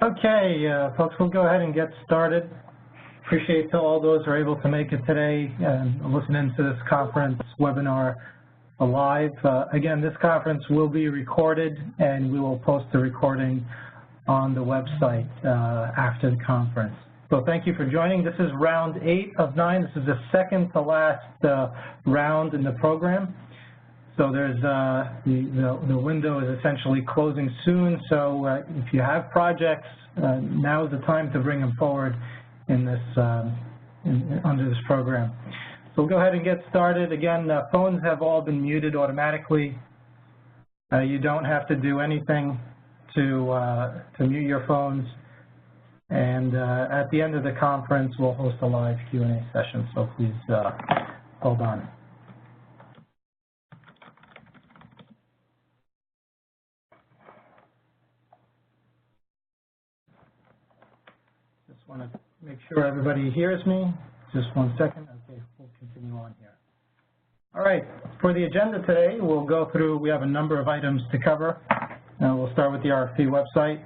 Okay, folks, we'll go ahead and get started. Appreciate to all those who are able to make it today and listen into this conference webinar live. Again, this conference will be recorded and we will post the recording on the website after the conference. So thank you for joining. This is round 8 of 9. This is the second to last round in the program. So there's the window is essentially closing soon. So if you have projects, now is the time to bring them forward in this under this program. So we'll go ahead and get started. Again, phones have all been muted automatically. You don't have to do anything to mute your phones. And at the end of the conference, we'll host a live Q&A session. So please hold on. Just want to make sure everybody hears me. Just 1 second. Okay, we'll continue on here. All right, for the agenda today, we'll go through, we have a number of items to cover. We'll start with the RFP website.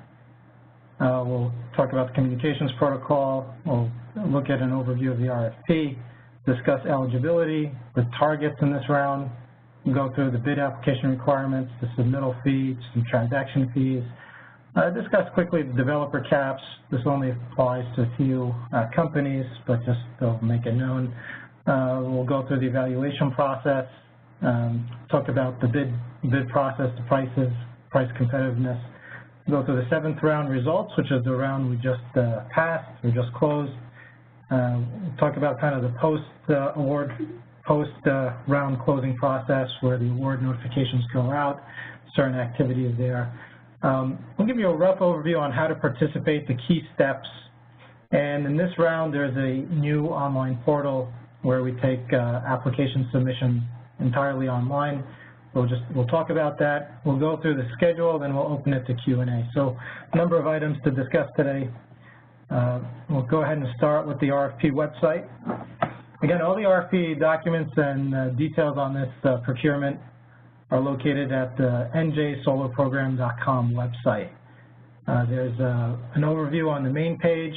We'll talk about the communications protocol. We'll look at an overview of the RFP, discuss eligibility, the targets in this round. We'll go through the bid application requirements, the submittal fee, some transaction fees. Discuss quickly the developer caps. This only applies to a few companies, but just to make it known. We'll go through the evaluation process, talk about the bid process, the prices, price competitiveness. We'll go through the 7th round results, which is the round we just passed, we just closed. We'll talk about kind of the post-award, post-round closing process where the award notifications go out, certain activities there. We'll give you a rough overview on how to participate, the key steps. And in this round, there's a new online portal where we take application submission entirely online. We'll talk about that. We'll go through the schedule, then we'll open it to Q&A. So a number of items to discuss today. We'll go ahead and start with the RFP website. Again, all the RFP documents and details on this procurement are located at the njsolarprogram.com website. There's an overview on the main page.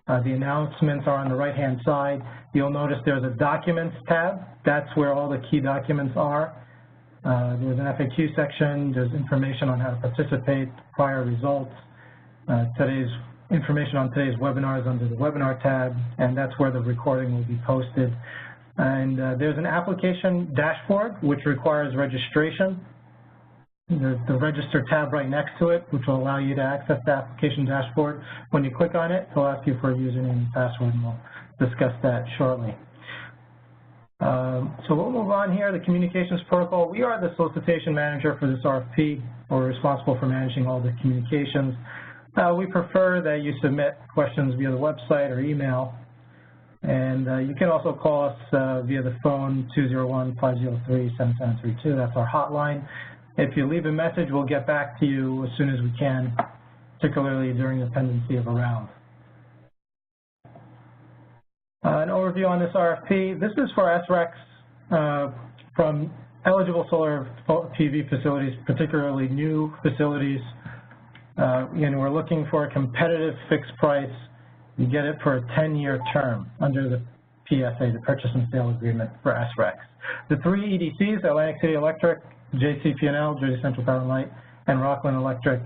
The announcements are on the right-hand side. You'll notice there's a Documents tab. That's where all the key documents are. There's an FAQ section. There's information on how to participate, prior results. Today's information on today's webinar is under the Webinar tab, and that's where the recording will be posted. And there's an application dashboard, which requires registration. There's the Register tab right next to it, which will allow you to access the application dashboard. When you click on it, it'll ask you for a username and password, and we'll discuss that shortly. So we'll move on here, the communications protocol. We are the solicitation manager for this RFP. We're responsible for managing all the communications. We prefer that you submit questions via the website or email. And you can also call us via the phone, 201-503-7732. That's our hotline. If you leave a message, we'll get back to you as soon as we can, particularly during the pendency of a round. An overview on this RFP. This is for SRECs from eligible solar PV facilities, particularly new facilities. And we're looking for a competitive fixed price. You get it for a 10-year term under the PSA, the Purchase and Sale Agreement for SRECs. The 3 EDCs, Atlantic City Electric, JCP&L, Jersey Central Power and Light, and Rockland Electric,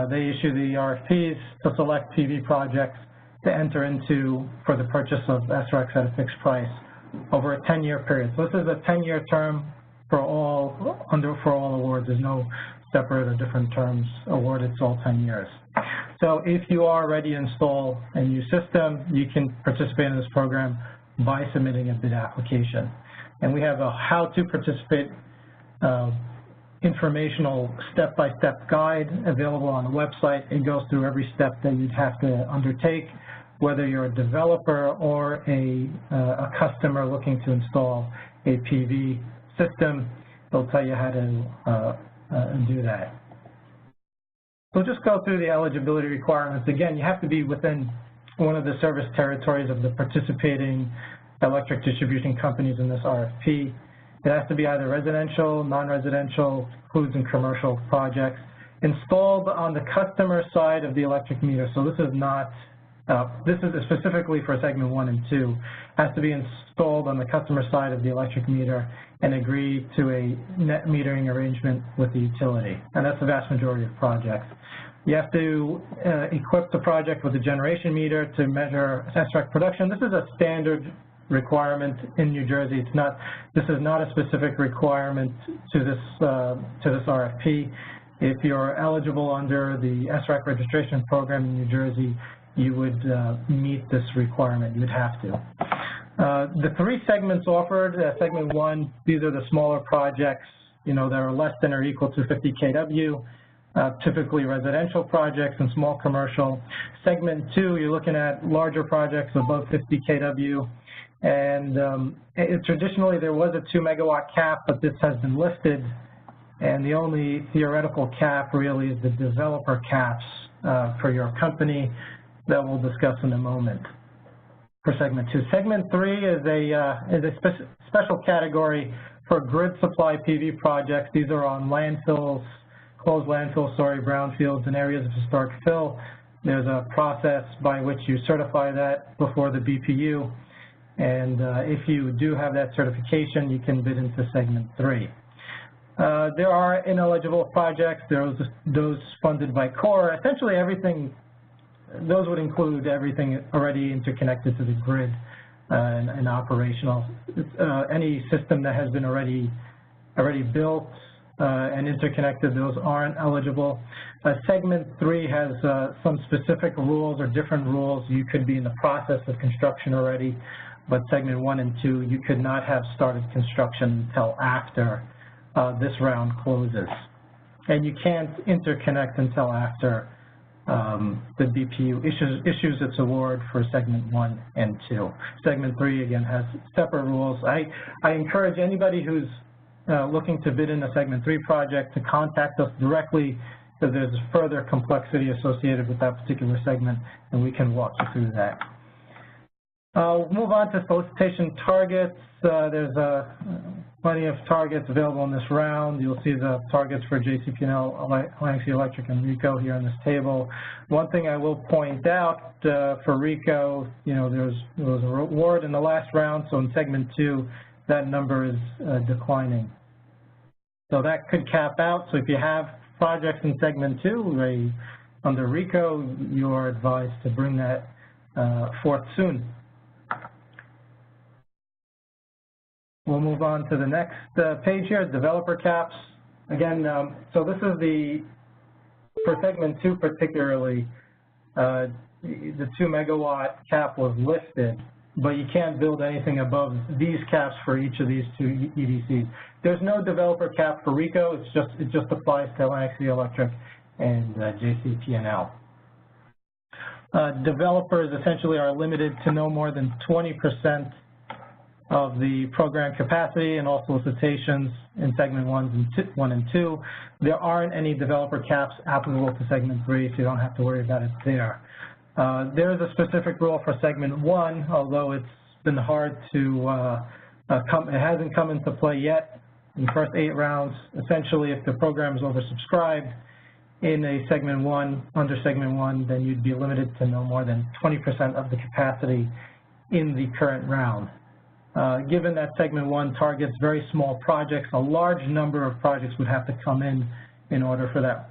they issue the RFPs to select PV projects to enter into for the purchase of SRECs at a fixed price over a 10-year period. So this is a 10-year term for all awards. There's no separate or different terms awarded. It's all 10 years. So if you are ready to install a new system, you can participate in this program by submitting a bid application. And we have a how to participate informational step-by-step guide available on the website. It goes through every step that you'd have to undertake, whether you're a developer or a customer looking to install a PV system. They'll tell you how to do that. So just go through the eligibility requirements. Again, you have to be within one of the service territories of the participating electric distribution companies in this RFP. It has to be either residential, non-residential, includes in commercial projects. installed on the customer side of the electric meter. So this is not, this is specifically for segment 1 and 2, has to be installed on the customer side of the electric meter and agree to a net metering arrangement with the utility. And that's the vast majority of projects. You have to equip the project with a generation meter to measure SREC production. This is a standard requirement in New Jersey. It's not, this is not a specific requirement to this RFP. If you're eligible under the SREC registration program in New Jersey, you would meet this requirement. You would have to. The 3 segments offered, segment 1, these are the smaller projects, you know, that are less than or equal to 50 kW, typically residential projects and small commercial. Segment 2, you're looking at larger projects above 50 kW. And traditionally there was a 2 megawatt cap, but this has been lifted. And the only theoretical cap really is the developer caps for your company that we'll discuss in a moment for segment 2. Segment 3 is a special category for grid supply PV projects. These are on landfills, closed landfills, brownfields and areas of historic fill. There's a process by which you certify that before the BPU. And if you do have that certification, you can bid into segment 3. There are ineligible projects, those funded by core. Essentially everything, those would include everything already interconnected to the grid and operational. Any system that has been already built and interconnected, those aren't eligible. Segment 3 has some specific rules or different rules. You could be in the process of construction already, but segment 1 and 2, you could not have started construction until after this round closes. And you can't interconnect until after the BPU issues its award for segment 1 and 2. Segment 3, again, has separate rules. I encourage anybody who's looking to bid in a segment 3 project to contact us directly, because there's further complexity associated with that particular segment, and we can walk you through that. We'll move on to solicitation targets. There's plenty of targets available in this round. You'll see the targets for JCP&L, Atlantic Electric, and RECO here on this table. One thing I will point out for RECO, you know, there was a award in the last round, so in segment 2, that number is declining. So that could cap out. So if you have projects in segment 2, under RECO, you are advised to bring that forth soon. We'll move on to the next page here, developer caps. Again, so this is for segment 2 particularly, the 2 megawatt cap was listed, but you can't build anything above these caps for each of these 2 EDCs. There's no developer cap for RECO, it just applies to Atlantic Electric and JCP&L. Developers essentially are limited to no more than 20% of the program capacity and all solicitations in segment 1 and 2. There aren't any developer caps applicable to segment 3, so you don't have to worry about it there. There is a specific rule for segment 1, although it's been hard to, it hasn't come into play yet. In the first 8 rounds, essentially if the program is oversubscribed in a segment 1, under segment 1, then you'd be limited to no more than 20% of the capacity in the current round. Given that segment 1 targets very small projects, a large number of projects would have to come in order for that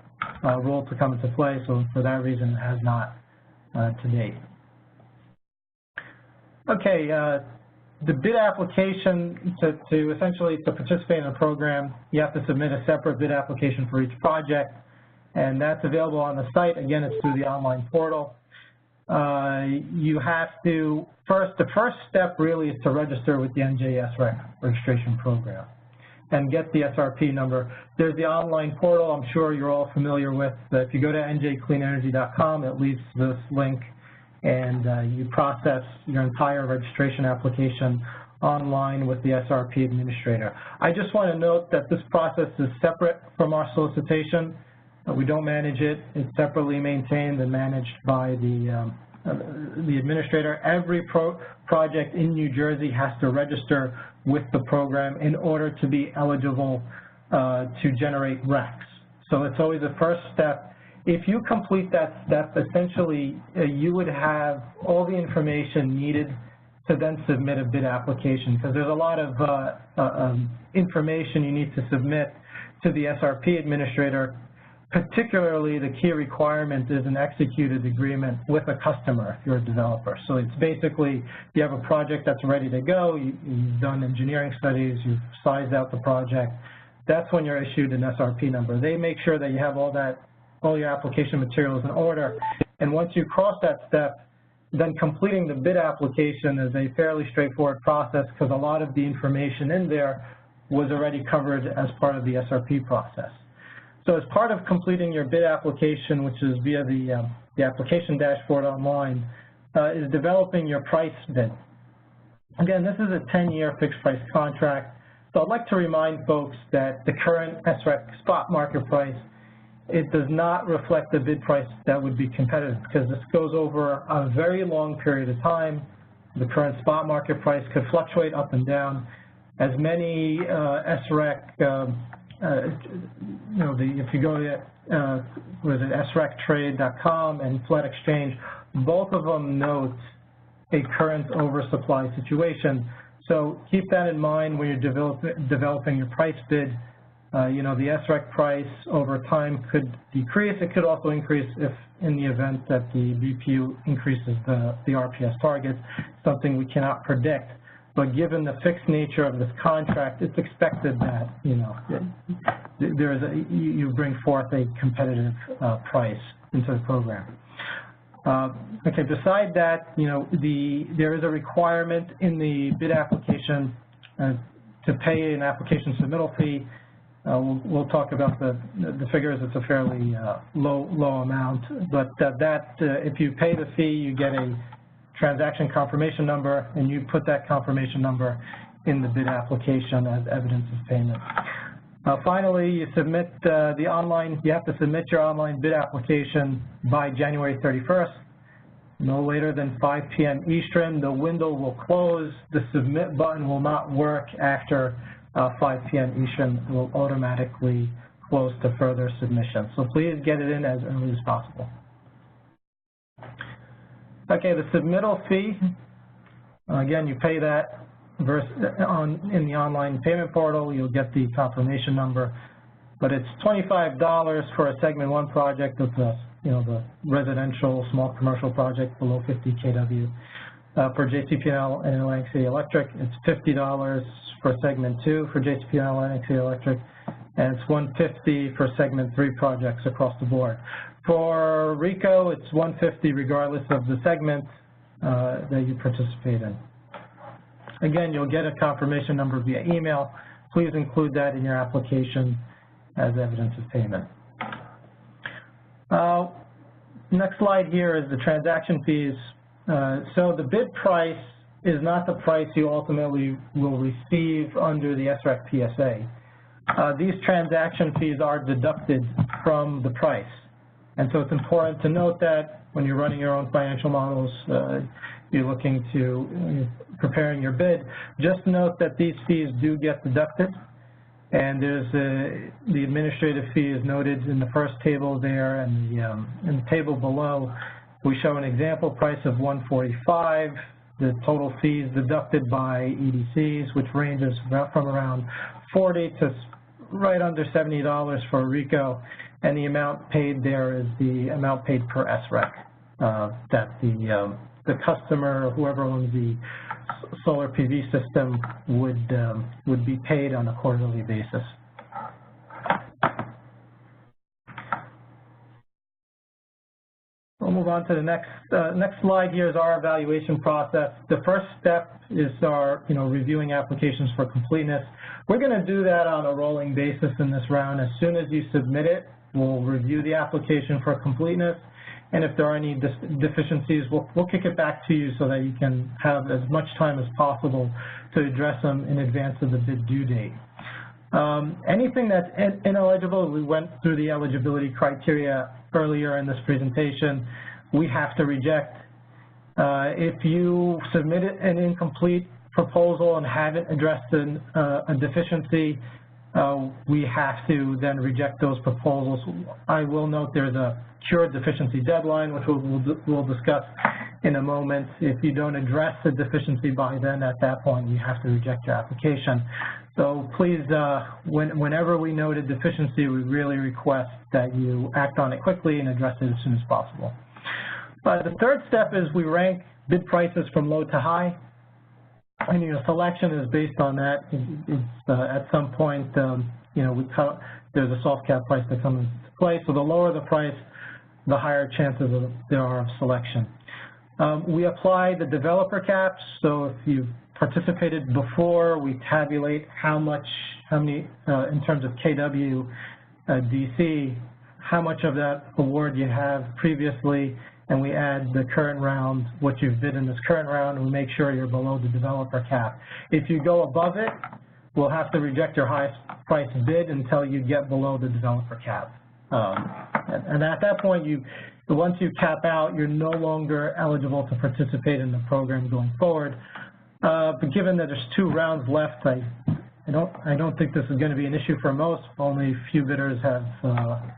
rule to come into play, so for that reason it has not to date. Okay, the bid application to essentially participate in a program, you have to submit a separate bid application for each project, and that's available on the site. Again, it's through the online portal. You have to, the first step really is to register with the SREC registration program and get the SRP number. There's the online portal I'm sure you're all familiar with. If you go to njcleanenergy.com, it leads to this link, and you process your entire registration application online with the SRP administrator. I just want to note that this process is separate from our solicitation. We don't manage it. It's separately maintained and managed by the administrator. Every project in New Jersey has to register with the program in order to be eligible to generate RECs. So it's always the first step. If you complete that step, essentially you would have all the information needed to then submit a bid application, because there's a lot of information you need to submit to the SRP administrator. Particularly, the key requirement is an executed agreement with a customer if you're a developer. So it's basically, you have a project that's ready to go, you've done engineering studies, you've sized out the project, that's when you're issued an SRP number. They make sure that you have all your application materials in order, and once you cross that step, then completing the bid application is a fairly straightforward process, because a lot of the information in there was already covered as part of the SRP process. So as part of completing your bid application, which is via the application dashboard online, is developing your price bid. Again, this is a 10-year fixed price contract. So I'd like to remind folks that the current SREC spot market price, it does not reflect the bid price that would be competitive, because this goes over a very long period of time. The current spot market price could fluctuate up and down. As many SREC, if you go to SREC-trade.com and Flood Exchange, both of them note a current oversupply situation. So keep that in mind when you're developing your price bid. The SREC price over time could decrease. It could also increase if in the event that the BPU increases the RPS target, something we cannot predict. But given the fixed nature of this contract, it's expected that, you bring forth a competitive price into the program. Okay, beside that, there is a requirement in the bid application to pay an application submittal fee. We'll talk about the figures. It's a fairly low amount, but if you pay the fee, you get a transaction confirmation number, and you put that confirmation number in the bid application as evidence of payment. Finally, you submit you have to submit your online bid application by January 31st, no later than 5 p.m. Eastern. The window will close. The submit button will not work after 5 p.m. Eastern. It will automatically close to further submission. So please get it in as early as possible. Okay, the submittal fee, again, you pay that in the online payment portal. You'll get the confirmation number, but it's $25 for a Segment 1 project of the residential small commercial project below 50 kW. For JCP&L and Atlantic City Electric, it's $50 for Segment 2 for JCP&L and Atlantic City Electric, and it's $150 for Segment 3 projects across the board. For RECO, it's $150 regardless of the segment that you participate in. Again, you'll get a confirmation number via email. Please include that in your application as evidence of payment. Next slide here is the transaction fees. So the bid price is not the price you ultimately will receive under the SREC PSA. These transaction fees are deducted from the price. And so it's important to note that when you're running your own financial models, you're looking to preparing your bid, just note that these fees do get deducted. And there's the administrative fee is noted in the first table there, and in the table below, we show an example price of $145. The total fees deducted by EDCs, which ranges from around $40 to right under $70 for RECO, and the amount paid there is the amount paid per SREC that the customer, whoever owns the solar PV system, would be paid on a quarterly basis. We'll move on to the next slide. Here is our evaluation process. The first step is our reviewing applications for completeness. We're going to do that on a rolling basis in this round. As soon as you submit it, we'll review the application for completeness, and if there are any deficiencies, we'll kick it back to you so that you can have as much time as possible to address them in advance of the bid due date. Anything that's ineligible, we went through the eligibility criteria earlier in this presentation, we have to reject. If you submit an incomplete proposal and haven't addressed a deficiency, we have to then reject those proposals. I will note there's a cured deficiency deadline, which we'll discuss in a moment. If you don't address the deficiency by then, at that point, you have to reject your application. So please, whenever we note a deficiency, we really request that you act on it quickly and address it as soon as possible. The third step is we rank bid prices from low to high. And, selection is based on that. At some point, there's a soft cap price that comes into play. So the lower the price, the higher chances there are of selection. We apply the developer caps. So if you've participated before, we tabulate how many, in terms of KW, DC, how much of that award you have previously, and we add the current round, what you've bid in this current round, and we make sure you're below the developer cap. If you go above it, we'll have to reject your highest price bid until you get below the developer cap. And at that point, once you cap out, you're no longer eligible to participate in the program going forward. But given that there's 2 rounds left, I don't think this is going to be an issue for most. Only a few bidders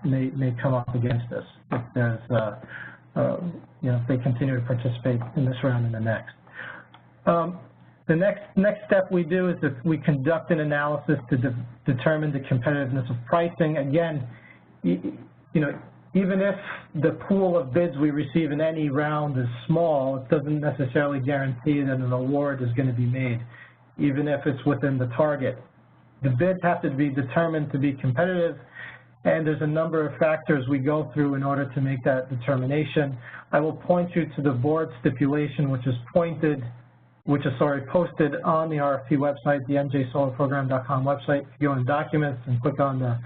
may come up against this if there's if they continue to participate in this round and the next. The next step we do is that we conduct an analysis to determine the competitiveness of pricing. Again, even if the pool of bids we receive in any round is small, it doesn't necessarily guarantee that an award is going to be made, even if it's within the target. The bids have to be determined to be competitive, and there's a number of factors we go through in order to make that determination. I will point you to the board stipulation, which is posted on the RFP website, the njsolarprogram.com website. If you go in Documents and click on the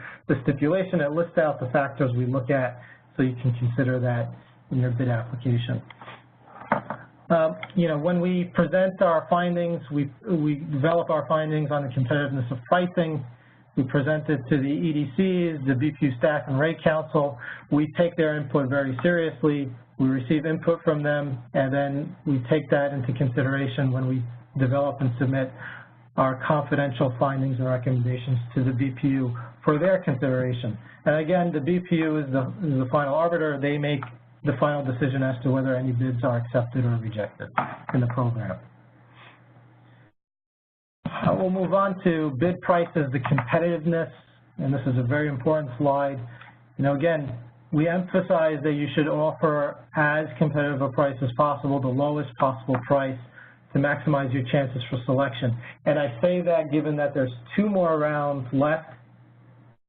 stipulation, it lists out the factors we look at, so you can consider that in your bid application. When we present our findings, we develop our findings on the competitiveness of pricing. We present it to the EDCs, the BPU staff, and rate council. We take their input very seriously. We receive input from them, and then we take that into consideration when we develop and submit our confidential findings and recommendations to the BPU for their consideration. And again, the BPU is the final arbiter. They make the final decision as to whether any bids are accepted or rejected in the program. We'll move on to bid prices, the competitiveness, and this is a very important slide. Again, we emphasize that you should offer as competitive a price as possible, the lowest possible price, to maximize your chances for selection. And I say that given that there's 2 more rounds left.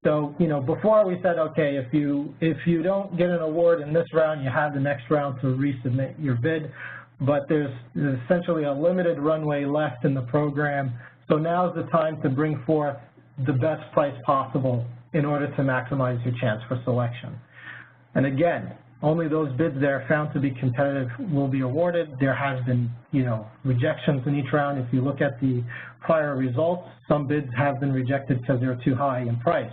So, before we said, okay, if you don't get an award in this round, you have the next round to resubmit your bid. But there's essentially a limited runway left in the program. So now's the time to bring forth the best price possible in order to maximize your chance for selection. And again, only those bids that are found to be competitive will be awarded. There has been, rejections in each round. If you look at the prior results, some bids have been rejected because they're too high in price.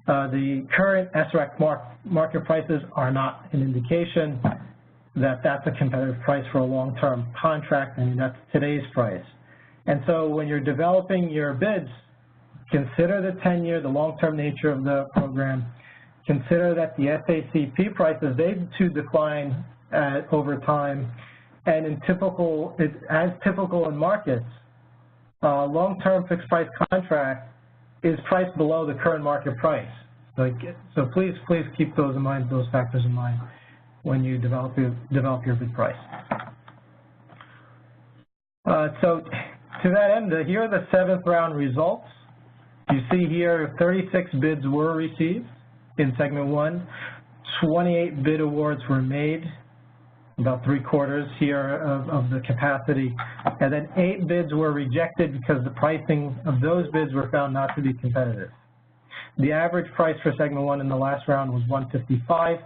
The current SREC market prices are not an indication that that's a competitive price for a long-term contract, and that's today's price. And so when you're developing your bids, consider the 10-year, the long-term nature of the program. Consider that the SACP prices, they too decline over time. And as typical in markets, long-term fixed price contract is priced below the current market price. So please keep those in mind, those factors in mind when you develop your bid price. So to that end, here are the 7th round results. You see here 36 bids were received in segment 1. 28 bid awards were made, about 3/4 here of the capacity. And then 8 bids were rejected because the pricing of those bids were found not to be competitive. The average price for segment 1 in the last round was $155.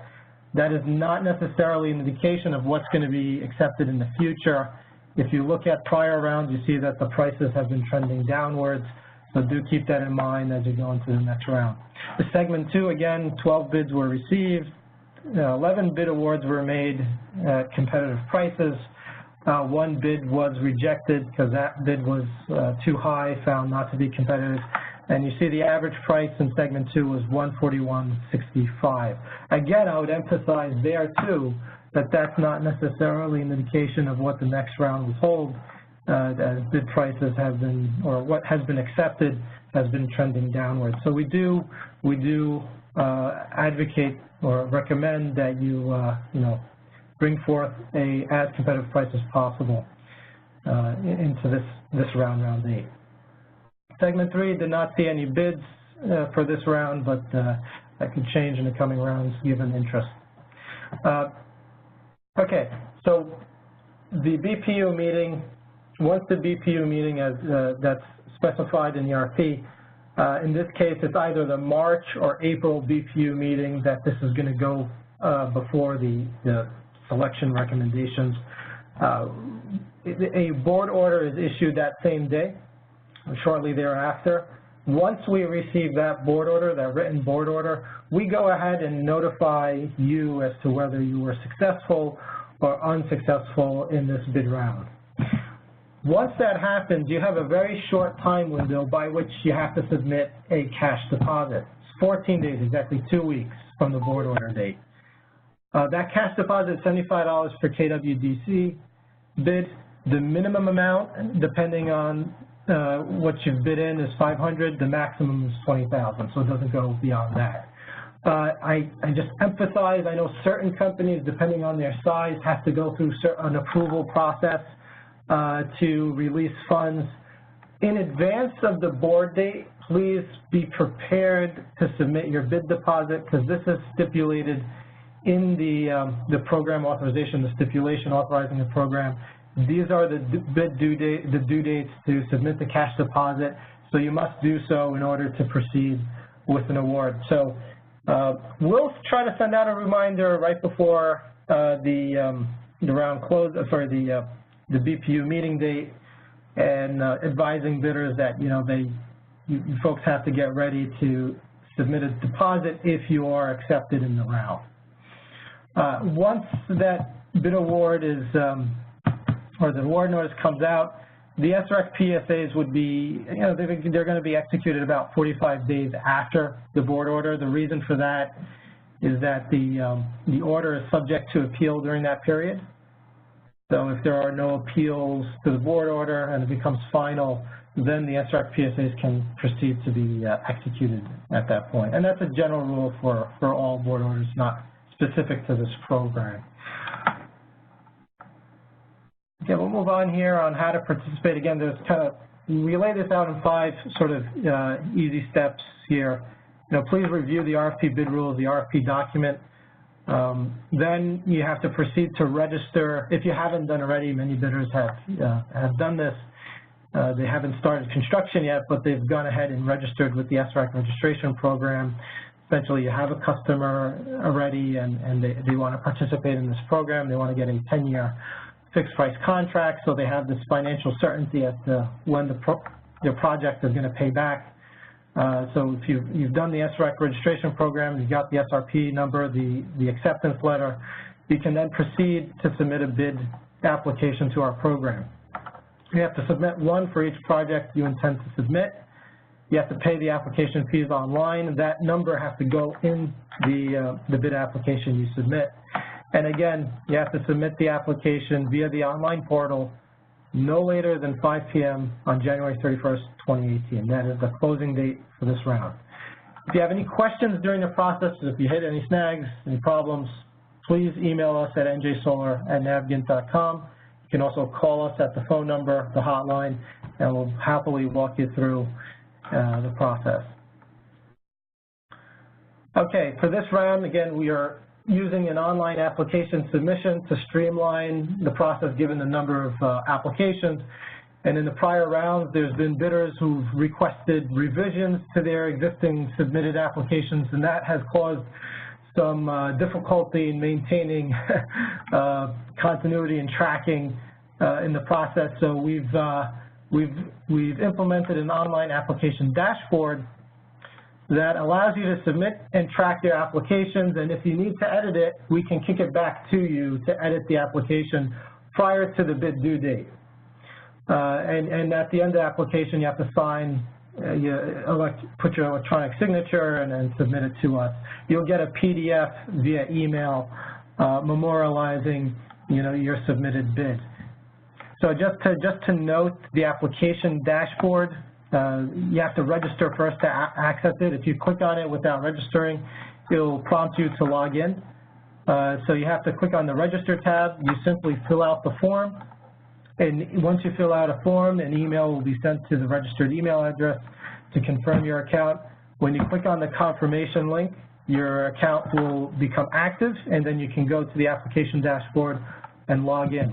That is not necessarily an indication of what's going to be accepted in the future. If you look at prior rounds, you see that the prices have been trending downwards, so do keep that in mind as you go into the next round. The segment 2, again, 12 bids were received. 11 bid awards were made at competitive prices. 1 bid was rejected because that bid was too high, found not to be competitive. And you see the average price in segment 2 was $141.65. Again, I would emphasize there too that that's not necessarily an indication of what the next round will hold, as bid prices have been, or what has been accepted has been trending downward. So we do advocate or recommend that you bring forth a as competitive price as possible into this round 8. Segment 3 did not see any bids for this round, but that could change in the coming rounds given interest. Okay, so the BPU meeting, once the BPU meeting that's specified in the RFP, in this case it's either the March or April BPU meeting that this is going to go before the selection recommendations. A board order is issued that same day, shortly thereafter. Once we receive that board order, that written board order, we go ahead and notify you as to whether you were successful or unsuccessful in this bid round. Once that happens, you have a very short time window by which you have to submit a cash deposit. It's 14 days, exactly 2 weeks from the board order date. That cash deposit is $75 per KWDC bid. The minimum amount, depending on what you've bid in, is $500. The maximum is $20,000, so it doesn't go beyond that. I just emphasize, I know certain companies, depending on their size, have to go through an approval process to release funds. In advance of the board date, please be prepared to submit your bid deposit, because this is stipulated in the program authorization, the stipulation authorizing the program. These are the bid due dates to submit the cash deposit, so you must do so in order to proceed with an award. So we'll try to send out a reminder right before the round close, the BPU meeting date, and advising bidders that you folks have to get ready to submit a deposit if you are accepted in the round. Once that bid award is or the award notice comes out, the SREC PSAs would be, they're going to be executed about 45 days after the board order. The reason for that is that the order is subject to appeal during that period. So if there are no appeals to the board order and it becomes final, then the SREC PSAs can proceed to be executed at that point. And that's a general rule for all board orders, not specific to this program. Okay, we'll move on here on how to participate. Again, there's we lay this out in 5 sort of easy steps here. Please review the RFP bid rules, the RFP document. Then you have to proceed to register. If you haven't done already, many bidders have done this. They haven't started construction yet, but they've gone ahead and registered with the SREC registration program. Essentially, you have a customer already, and they want to participate in this program. They want to get a 10-year fixed price contract, so they have this financial certainty as to when their project is going to pay back. So if you've done the SREC registration program, you've got the SRP number, the acceptance letter, you can then proceed to submit a bid application to our program. You have to submit one for each project you intend to submit. You have to pay the application fees online. That number has to go in the bid application you submit. And again, you have to submit the application via the online portal no later than 5 p.m. on January 31st, 2018. That is the closing date for this round. If you have any questions during the process, if you hit any snags, any problems, please email us at njsolar@navigant.com. You can also call us at the phone number, the hotline, and we'll happily walk you through the process. Okay, for this round, again, we are using an online application submission to streamline the process given the number of applications. And in the prior rounds, there's been bidders who've requested revisions to their existing submitted applications, and that has caused some difficulty in maintaining continuity and tracking in the process. So we've implemented an online application dashboard that allows you to submit and track your applications, and if you need to edit it, we can kick it back to you to edit the application prior to the bid due date. And at the end of the application, you have to sign put your electronic signature and then submit it to us. You'll get a PDF via email memorializing, your submitted bid. So just to note, the application dashboard, you have to register first to access it. If you click on it without registering, it'll prompt you to log in. So you have to click on the Register tab. You simply fill out the form. And once you fill out a form, an email will be sent to the registered email address to confirm your account. When you click on the confirmation link, your account will become active, and then you can go to the application dashboard and log in.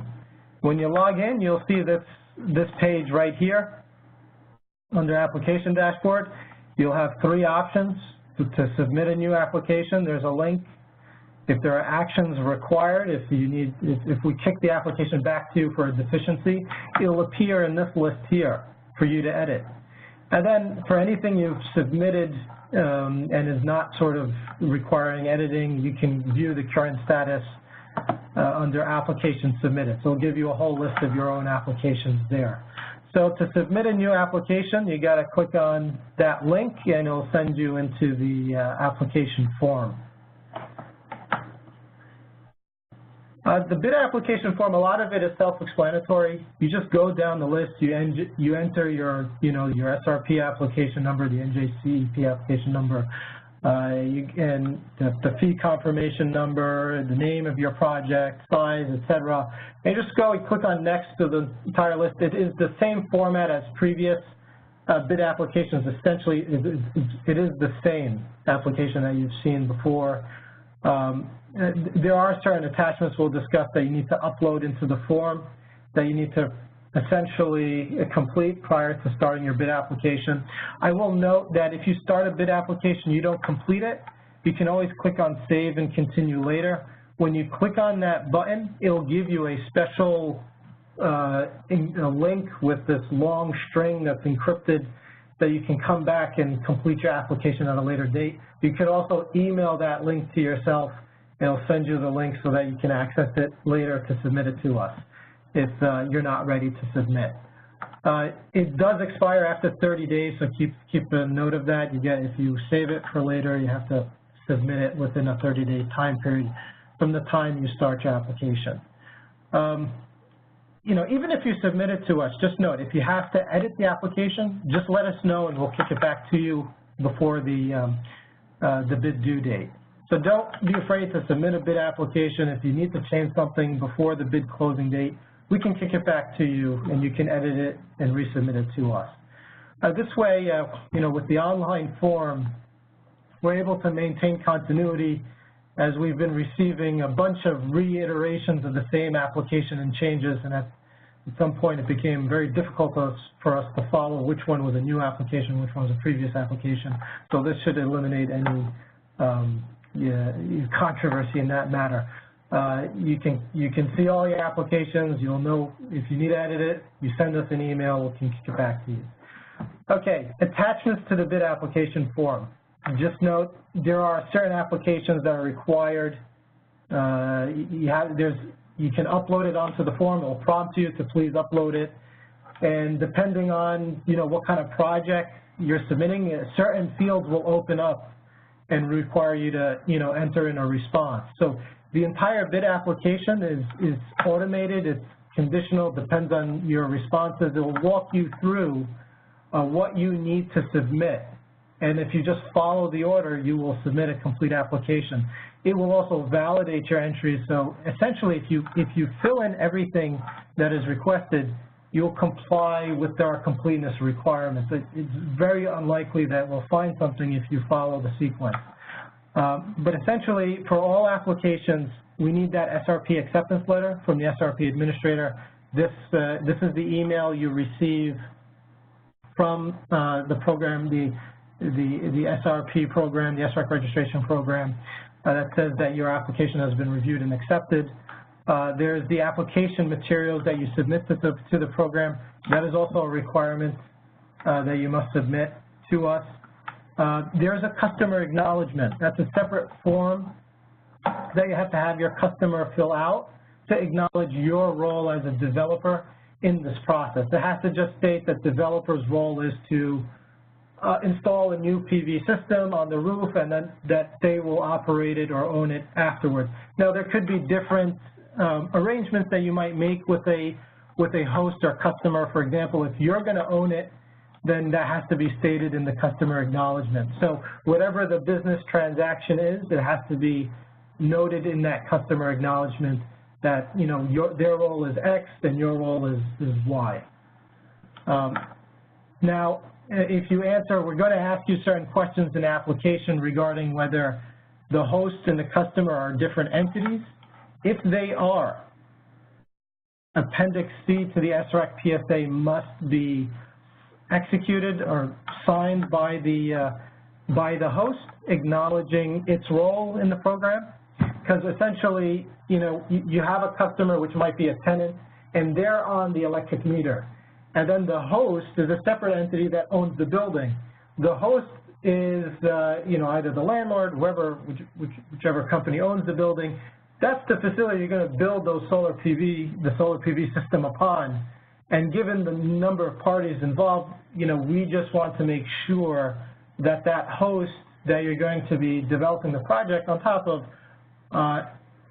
When you log in, you'll see this page right here under application dashboard. You'll have 3 options to submit a new application. There's a link. If there are actions required, if we kick the application back to you for a deficiency, it'll appear in this list here for you to edit. And then for anything you've submitted and is not sort of requiring editing, you can view the current status under application submitted. So it'll give you a whole list of your own applications there. So to submit a new application, you got to click on that link, and it'll send you into the application form. The bid application form, a lot of it is self-explanatory. You just go down the list, you enter your SRP application number, the NJCEP application number, and the fee confirmation number, the name of your project, size, etc. And just go and click on next to the entire list. It is the same format as previous bid applications. Essentially, it is the same application that you've seen before. There are certain attachments we'll discuss that you need to upload into the form that you need to essentially complete prior to starting your bid application. I will note that if you start a bid application, you don't complete it, you can always click on Save and Continue later. When you click on that button, it'll give you a special a link with this long string that's encrypted that you can come back and complete your application at a later date. You could also email that link to yourself, and it'll send you the link so that you can access it later to submit it to us if you're not ready to submit. It does expire after 30 days, so keep a note of that. If you save it for later, you have to submit it within a 30-day time period from the time you start your application. Even if you submit it to us, just note, if you have to edit the application, just let us know and we'll kick it back to you before the bid due date. So don't be afraid to submit a bid application. If you need to change something before the bid closing date, we can kick it back to you and you can edit it and resubmit it to us. This way, with the online form, we're able to maintain continuity as we've been receiving a bunch of reiterations of the same application and changes, and at some point it became very difficult for us to follow which one was a new application, which one was a previous application. So this should eliminate any controversy in that matter. You can see all your applications. You'll know if you need to edit it, you send us an email, we can kick it back to you. Okay, attachments to the bid application form. Just note, there are certain applications that are required. You can upload it onto the form. It will prompt you to please upload it. And depending on what kind of project you're submitting, certain fields will open up and require you to enter in a response. So the entire bid application is automated. It's conditional. Depends on your responses. It will walk you through what you need to submit. And if you just follow the order, you will submit a complete application. It will also validate your entries. So essentially, if you fill in everything that is requested, you'll comply with our completeness requirements. It's very unlikely that we'll find something if you follow the sequence. But essentially, for all applications, we need that SRP acceptance letter from the SRP administrator. This is the email you receive from the program, the SRP program, the SREC registration program, that says that your application has been reviewed and accepted. There's the application materials that you submit to the program. That is also a requirement that you must submit to us. There's a customer acknowledgement. That's a separate form that you have to have your customer fill out to acknowledge your role as a developer in this process. It has to just state that developer's role is to install a new PV system on the roof, and then that they will operate it or own it afterwards. Now, there could be different arrangements that you might make with a host or customer. For example, if you're going to own it, then that has to be stated in the customer acknowledgement. So whatever the business transaction is, it has to be noted in that customer acknowledgement that, you know, their role is X and your role is Y. Now, if you answer, we're going to ask you certain questions in the application regarding whether the host and the customer are different entities. If they are, Appendix C to the SREC PSA must be executed or signed by the host, acknowledging its role in the program. Because essentially, you know, you have a customer, which might be a tenant, and they're on the electric meter. And then the host is a separate entity that owns the building. The host is, you know, either the landlord, whoever, whichever company owns the building. That's the facility you're going to build the solar PV system upon. And given the number of parties involved, you know, we just want to make sure that that host that you're going to be developing the project on top of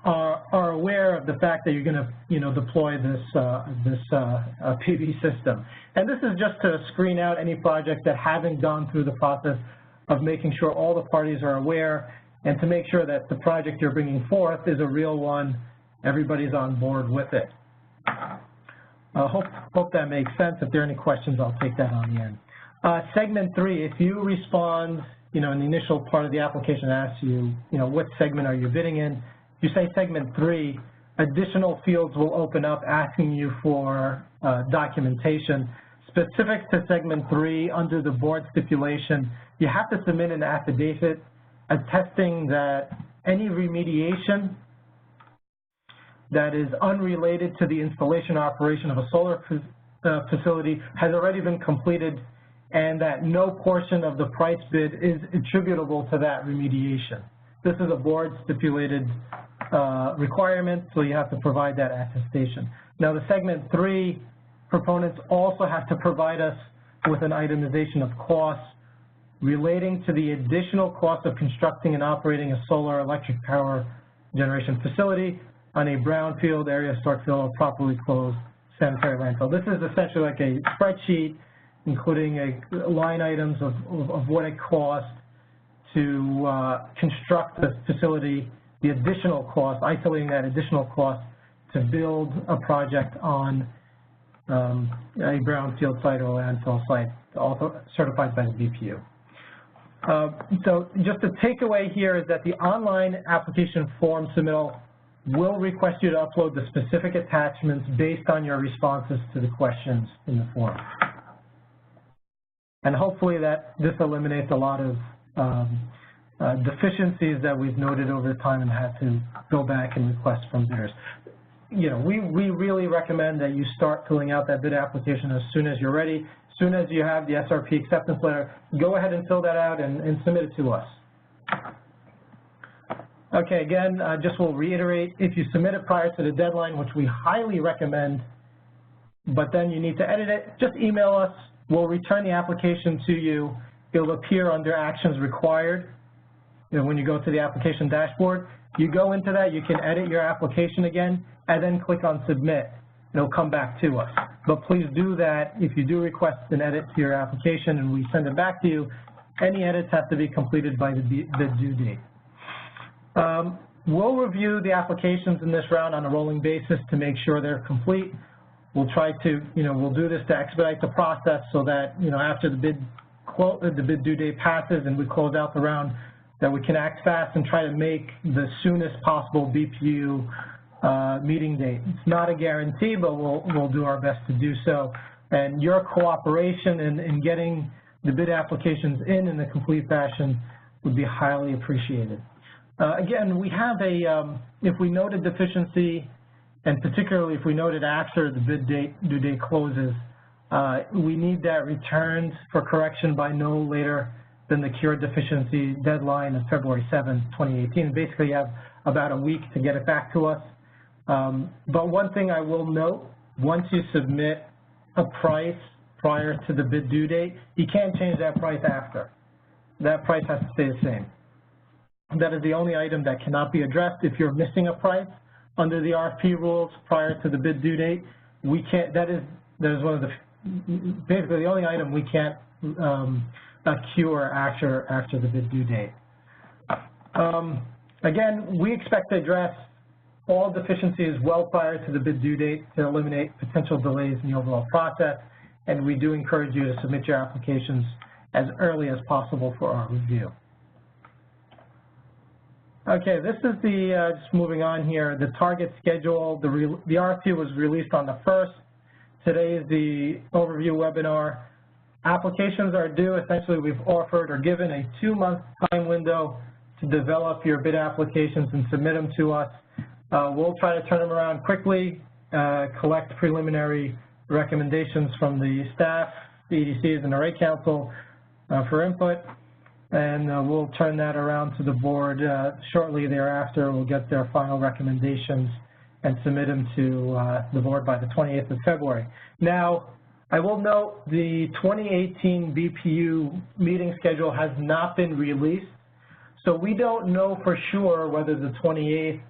are aware of the fact that you're going to, you know, deploy this PV system. And this is just to screen out any projects that haven't gone through the process of making sure all the parties are aware, and to make sure that the project you're bringing forth is a real one, everybody's on board with it. Hope that makes sense. If there are any questions, I'll take that on the end. Segment 3, if you respond, you know, in the initial part of the application asks you, you know, what segment are you bidding in? If you say segment 3, additional fields will open up asking you for documentation. Specific to segment 3, under the board stipulation, you have to submit an affidavit attesting that any remediation that is unrelated to the installation or operation of a solar facility has already been completed, and that no portion of the price bid is attributable to that remediation. This is a board stipulated requirement, so you have to provide that attestation. Now, the segment 3 proponents also have to provide us with an itemization of costs relating to the additional cost of constructing and operating a solar electric power generation facility on a brownfield, area historic field, or properly closed sanitary landfill. This is essentially like a spreadsheet including line items of what it costs to construct the facility, the additional cost, isolating that additional cost to build a project on a brownfield site or a landfill site, also certified by the BPU. So just the takeaway here is that the online application form submittal will request you to upload the specific attachments based on your responses to the questions in the form. And hopefully this eliminates a lot of deficiencies that we've noted over time and had to go back and request from bidders. You know, we really recommend that you start filling out that bid application as soon as you're ready. As soon as you have the SRP acceptance letter, go ahead and fill that out and submit it to us. Okay, again, just will reiterate, if you submit it prior to the deadline, which we highly recommend, but then you need to edit it, just email us. We'll return the application to you. It'll appear under actions required. You know, when you go to the application dashboard, you go into that, you can edit your application again, and then click on submit. It'll come back to us. But please do that if you do request an edit to your application and we send it back to you. Any edits have to be completed by the due date. We'll review the applications in this round on a rolling basis to make sure they're complete. We'll try to, you know, we'll do this to expedite the process so that, you know, after the bid due date passes and we close out the round, that we can act fast and try to make the soonest possible BPU meeting date. It's not a guarantee, but we'll do our best to do so. And your cooperation in getting the bid applications in a complete fashion would be highly appreciated. Again, we have if we note a deficiency, and particularly if we note it after the bid due date closes, we need that returned for correction by no later than the cure deficiency deadline of February 7, 2018. Basically, you have about a week to get it back to us. But one thing I will note, once you submit a price prior to the bid due date, you can't change that price after. That price has to stay the same. That is the only item that cannot be addressed. If you're missing a price under the RFP rules prior to the bid due date, we can't, that is one of the, basically the only item we can't cure after the bid due date. Again, we expect to address all deficiencies well prior to the bid due date to eliminate potential delays in the overall process, and we do encourage you to submit your applications as early as possible for our review. Okay, this is the, just moving on here, the target schedule. The RFP was released on the 1st. Today is the overview webinar. Applications are due. Essentially, we've offered or given a 2-month time window to develop your bid applications and submit them to us. We'll try to turn them around quickly, collect preliminary recommendations from the staff, the EDCs, and the Rate Council for input, and we'll turn that around to the board shortly thereafter. We'll get their final recommendations and submit them to the board by the 28th of February. Now, I will note the 2018 BPU meeting schedule has not been released, so we don't know for sure whether the 28th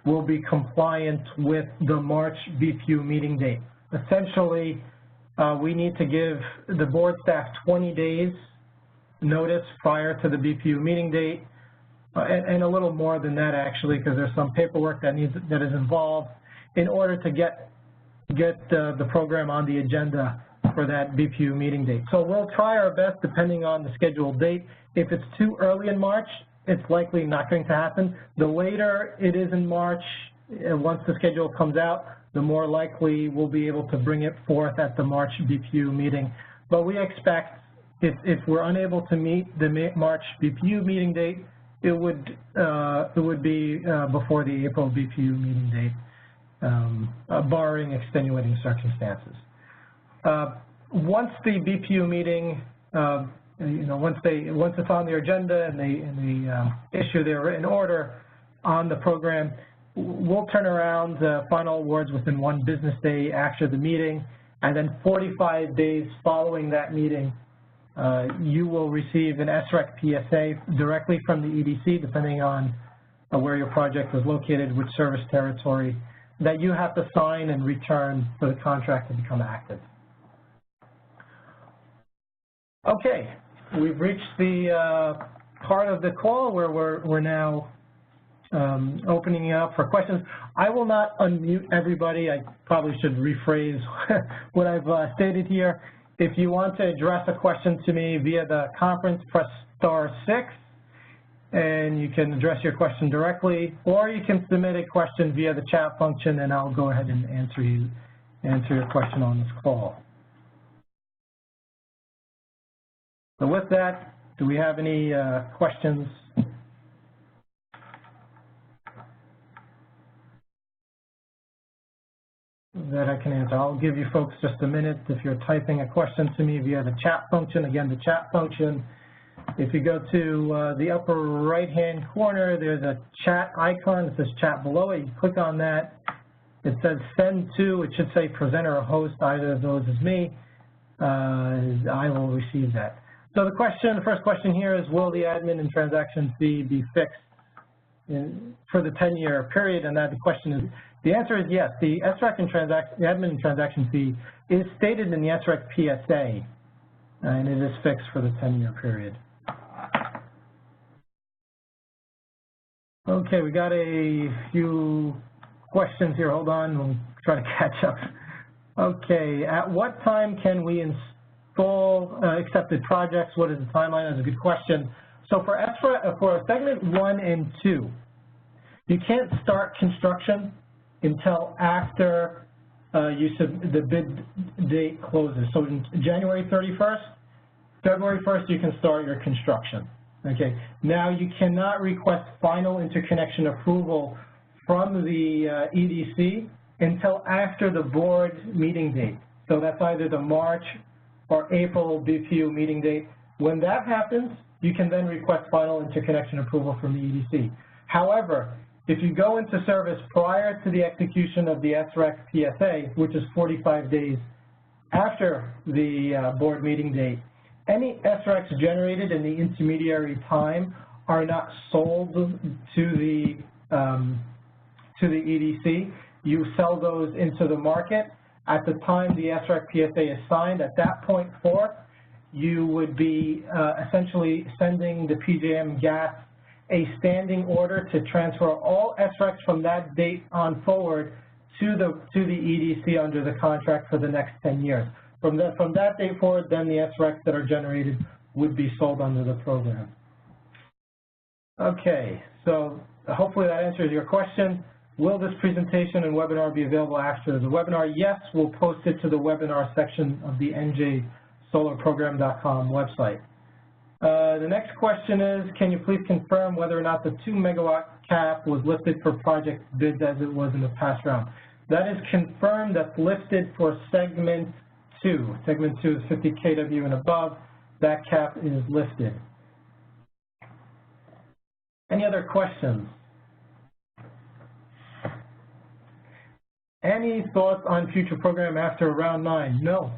will be compliant with the March BPU meeting date. Essentially, we need to give the board staff 20 days notice prior to the BPU meeting date, and a little more than that actually, because there's some paperwork that is involved in order to get the program on the agenda for that BPU meeting date. So we'll try our best depending on the scheduled date. If it's too early in March, it's likely not going to happen. The later it is in March, once the schedule comes out, the more likely we'll be able to bring it forth at the March BPU meeting. But we expect if we're unable to meet the March BPU meeting date, it would be before the April BPU meeting date, barring extenuating circumstances. Once the BPU meeting, once it's on their agenda and they issue their written order on the program, we'll turn around final awards within 1 business day after the meeting, and then 45 days following that meeting, you will receive an SREC PSA directly from the EDC, depending on where your project is located, which service territory, that you have to sign and return for the contract to become active. Okay, we've reached the part of the call where we're now opening up for questions. I will not unmute everybody. I probably should rephrase what I've stated here. If you want to address a question to me via the conference, press *6, and you can address your question directly, or you can submit a question via the chat function, and I'll go ahead and answer your question on this call. So with that, do we have any questions? That I can answer. I'll give you folks just a minute if you're typing a question to me via the chat function. Again, the chat function, if you go to the upper right-hand corner, there's a chat icon. It says chat below it. You click on that. It says send to. It should say presenter or host. Either of those is me. I will receive that. So the first question here is, will the admin and transaction fee be fixed for the 10-year period? And that the question is, the answer is yes. The SREC and the admin and transaction fee is stated in the SREC PSA, and it is fixed for the 10-year period. Okay, we got a few questions here. Hold on, we'll try to catch up. Okay, at what time can we install accepted projects? What is the timeline? That's a good question. So for SREC, for segment 1 and 2, you can't start construction until after the bid date closes. So in January 31st, February 1st, you can start your construction. Okay. Now you cannot request final interconnection approval from the EDC until after the board meeting date. So that's either the March or April BPU meeting date. When that happens, you can then request final interconnection approval from the EDC. However, if you go into service prior to the execution of the SREC PSA, which is 45 days after the board meeting date, any SRECs generated in the intermediary time are not sold to the EDC. You sell those into the market. At the time the SREC PSA is signed, at that point forth, you would be essentially sending the PJM gas a standing order to transfer all SRECs from that date on forward to the EDC under the contract for the next 10 years. From that date forward, then the SRECs that are generated would be sold under the program. Okay, so hopefully that answers your question. Will this presentation and webinar be available after the webinar? Yes, we'll post it to the webinar section of the njsolarprogram.com website. The next question is, can you please confirm whether or not the 2 megawatt cap was lifted for project bids as it was in the past round? That is confirmed. That's listed for segment 2. Segment 2 is 50 kW and above. That cap is listed. Any other questions? Any thoughts on future program after round 9? No.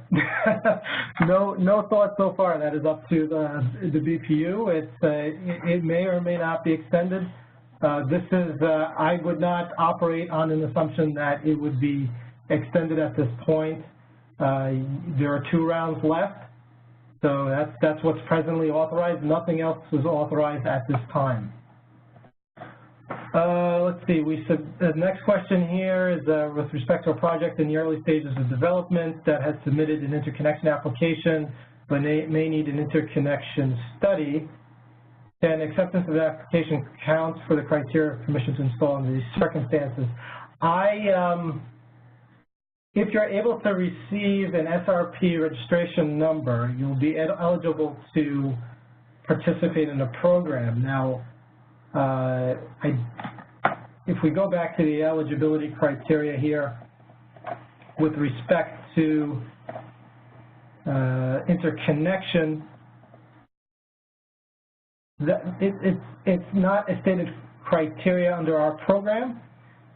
no thoughts so far. That is up to the BPU. It may or may not be extended. I would not operate on an assumption that it would be extended at this point. There are 2 rounds left, so that's what's presently authorized. Nothing else is authorized at this time. Let's see, the next question here is with respect to a project in the early stages of development that has submitted an interconnection application but may need an interconnection study. Can acceptance of the application count for the criteria of permission to install under these circumstances? If you're able to receive an SRP registration number, you'll be eligible to participate in the program. Now, if we go back to the eligibility criteria here with respect to interconnection, it's not a stated criteria under our program,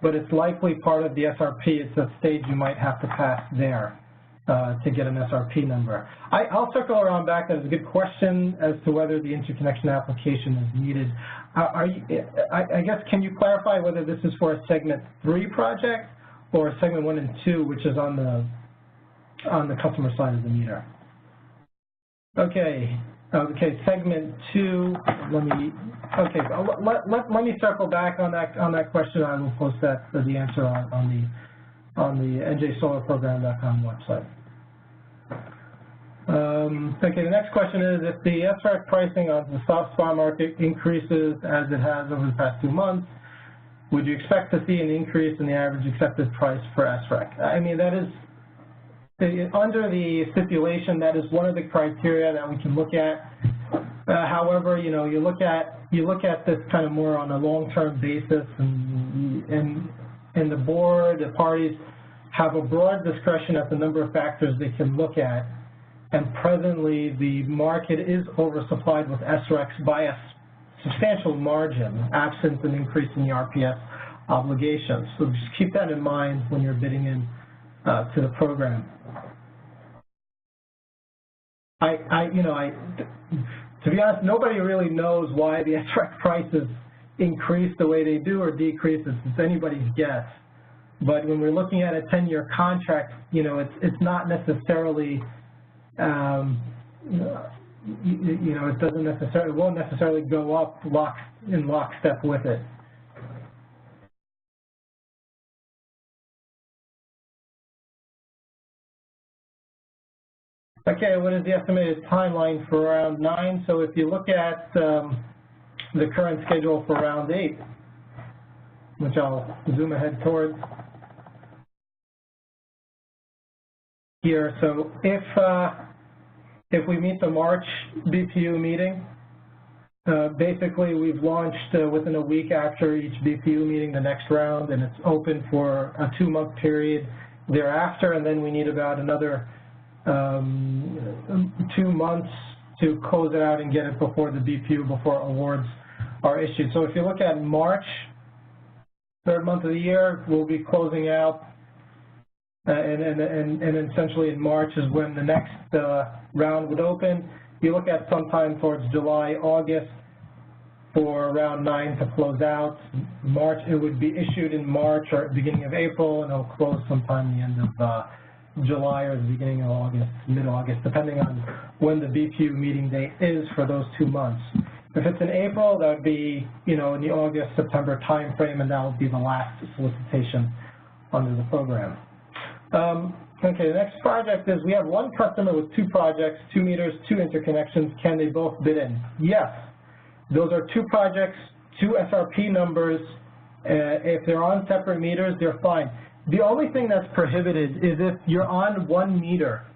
but it's likely part of the SRP. It's a stage you might have to pass there to get an SRP number. I'll circle around back. That's a good question as to whether the interconnection application is needed. I guess, can you clarify whether this is for a segment 3 project or segment 1 and 2, which is on the customer side of the meter? Okay. Okay, segment 2. Let me circle back on that question. I will post that for the answer on the njsolarprogram.com website. Okay, the next question is, if the SREC pricing on the soft spot market increases as it has over the past 2 months, would you expect to see an increase in the average accepted price for SREC? I mean, that is, under the stipulation, that is one of the criteria that we can look at. However, you know, you look at this kind of more on a long-term basis, and the board, the parties have a broad discretion at the number of factors they can look at. And presently, the market is oversupplied with SRECs by a substantial margin, absent an increase in the RPS obligations. So just keep that in mind when you're bidding in to the program. To be honest, nobody really knows why the SREC prices increase the way they do or decrease. It's anybody's guess. But when we're looking at a 10-year contract, you know, it's not necessarily, it won't necessarily go up in lockstep with it. Okay, what is the estimated timeline for round 9? So if you look at the current schedule for round 8, which I'll zoom ahead towards here. So if we meet the March BPU meeting, basically we've launched within a week after each BPU meeting the next round, and it's open for a 2-month period thereafter, and then we need about another 2 months to close it out and get it before the BPU, before awards are issued. So if you look at March, 3rd month of the year, we'll be closing out and essentially in March is when the next round would open. You look at sometime towards July, August for round 9 to close out. March, it would be issued in March or beginning of April, and it'll close sometime the end of July or the beginning of August, mid-August, depending on when the BPU meeting date is for those 2 months. If it's in April, that would be, in the August, September timeframe, and that would be the last solicitation under the program. Okay, the next project is we have one customer with 2 projects, 2 meters, 2 interconnections. Can they both bid in? Yes. Those are 2 projects, 2 SRP numbers. If they're on separate meters, they're fine. The only thing that's prohibited is if you're on 1 meter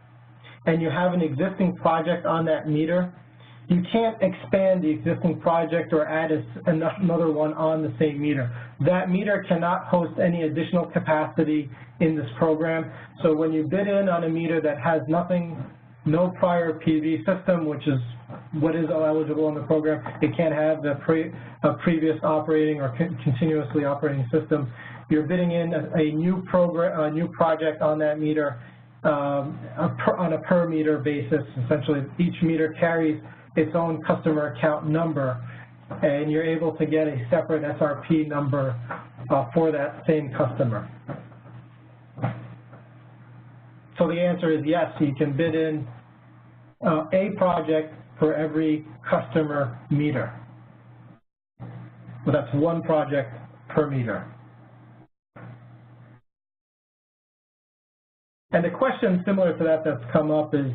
and you have an existing project on that meter, you can't expand the existing project or add another one on the same meter. That meter cannot host any additional capacity in this program. So when you bid in on a meter that has no prior PV system, which is what is eligible in the program, it can't have a previous operating or continuously operating system. You're bidding in a new project on that meter on a per meter basis. Essentially, each meter carries its own customer account number, and you're able to get a separate SRP number for that same customer. So the answer is yes, you can bid in a project for every customer meter. But that's 1 project per meter. And the question similar to that that's come up is,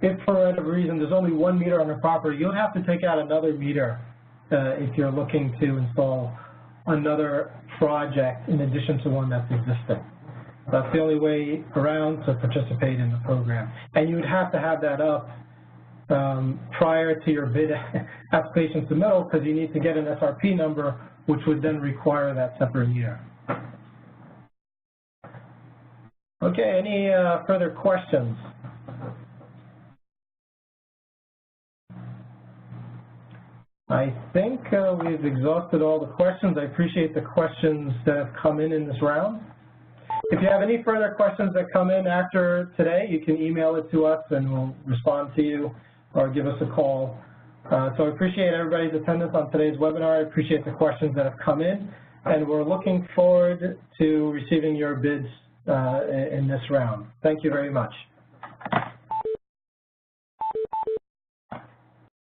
if for whatever reason there's only 1 meter on the property, you'll have to take out another meter if you're looking to install another project in addition to one that's existing. That's the only way around to participate in the program. And you would have to have that up prior to your bid application submittal, because you need to get an SRP number, which would then require that separate meter. Okay, any further questions? I think we've exhausted all the questions. I appreciate the questions that have come in this round. If you have any further questions that come in after today, you can email it to us and we'll respond to you or give us a call. So I appreciate everybody's attendance on today's webinar. I appreciate the questions that have come in, and we're looking forward to receiving your bids in this round. Thank you very much.